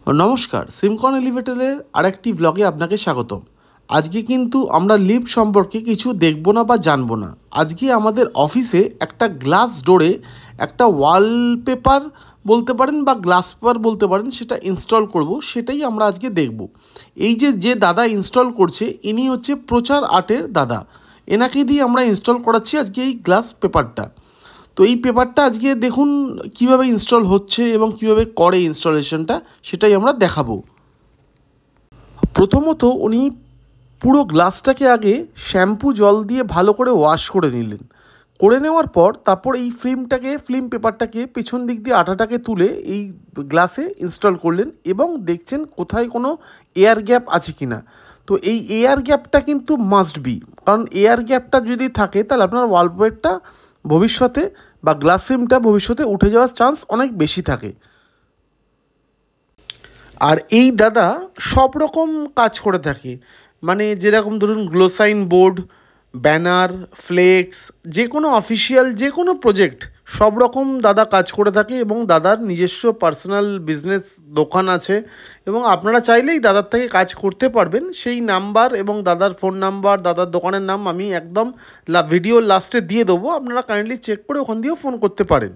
নমস্কার, সিমকন এলিভেটরের আরেকটি ব্লগে আপনাকে স্বাগতম। আজকে কিন্তু আমরা লিফট সম্পর্কে কিছু দেখব না বা জানবো না। আজকে আমাদের অফিসে একটা গ্লাস ডোরে একটা ওয়ালপেপার বলতে পারেন বা গ্লাস পেপার বলতে পারেন, সেটা ইনস্টল করব, সেটাই আমরা আজকে দেখব। এই যে দাদা ইনস্টল করছে, ইনি হচ্ছে প্রচার আর্টের দাদা। এনাকে দিয়ে আমরা ইনস্টল করাচ্ছি আজকে এই গ্লাস পেপারটা। তো এই পেপারটা আজকে দেখুন কিভাবে ইনস্টল হচ্ছে এবং কিভাবে করে ইনস্টলেশনটা, সেটাই আমরা দেখাবো। প্রথমত উনি পুরো গ্লাসটাকে আগে শ্যাম্পু জল দিয়ে ভালো করে ওয়াশ করে নিলেন। করে নেওয়ার পর তারপর এই ফিল্ম পেপারটাকে পেছন দিক দিয়ে আঠাটাকে তুলে এই গ্লাসে ইনস্টল করলেন এবং দেখছেন কোথায় কোনো এয়ার গ্যাপ আছে কি না। তো এই এয়ার গ্যাপটা কিন্তু মাস্ট বি, কারণ এয়ার গ্যাপটা যদি থাকে তাহলে আপনার ওয়ালপেপারটা ভবিষ্যতে বা গ্লাস ফিল্মটা ভবিষ্যতে উঠে যাওয়ার চান্স অনেক বেশি থাকে। আর এই দাদা সব রকম কাজ করে থাকে, মানে যেরকম ধরুন গ্লোসাইন বোর্ড, ব্যানার, ফ্লেক্স, যে কোনো অফিসিয়াল যে কোনো প্রজেক্ট সব রকম দাদা কাজ করে থাকে এবং দাদার নিজস্ব পার্সোনাল বিজনেস দোকান আছে এবং আপনারা চাইলেই দাদার থেকে কাজ করতে পারবেন। সেই নাম্বার এবং দাদার ফোন নাম্বার, দাদার দোকানের নাম আমি একদম ভিডিওর লাস্টে দিয়ে দেবো, আপনারা কাইন্ডলি চেক করে ওখান দিয়েও ফোন করতে পারেন।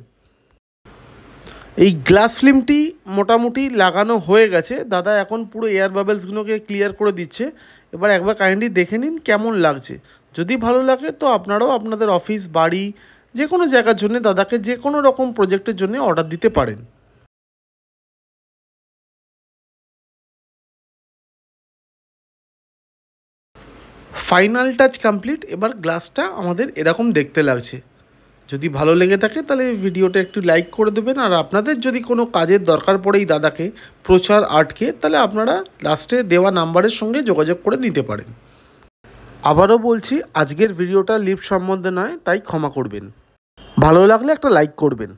এই গ্লাস ফিল্মটি মোটামুটি লাগানো হয়ে গেছে, দাদা এখন পুরো এয়ার বাবেলসগুলোকে ক্লিয়ার করে দিচ্ছে। এবার একবার কাইন্ডলি দেখে নিন কেমন লাগছে। যদি ভালো লাগে তো আপনারাও আপনাদের অফিস, বাড়ি, যে কোনো জায়গার জন্য দাদাকে যে কোনো রকম প্রজেক্টের জন্য অর্ডার দিতে পারেন। Final touch complete. এবার গ্লাসটা আমাদের এরকম দেখতে লাগছে। যদি ভালো লেগে থাকে তাহলে ভিডিওটা একটু লাইক করে দেবেন, আর আপনাদের যদি কোনো কাজের দরকার পড়ে এই দাদাকে, প্রচার আর্টকে, তাহলে আপনারা লাস্টে দেওয়া নাম্বারের সঙ্গে যোগাযোগ করে নিতে পারেন। আবারও বলছি, আজকের ভিডিওটা লিফট সম্বন্ধে নয়, তাই ক্ষমা করবেন। ভালো লাগলে একটা লাইক করবেন।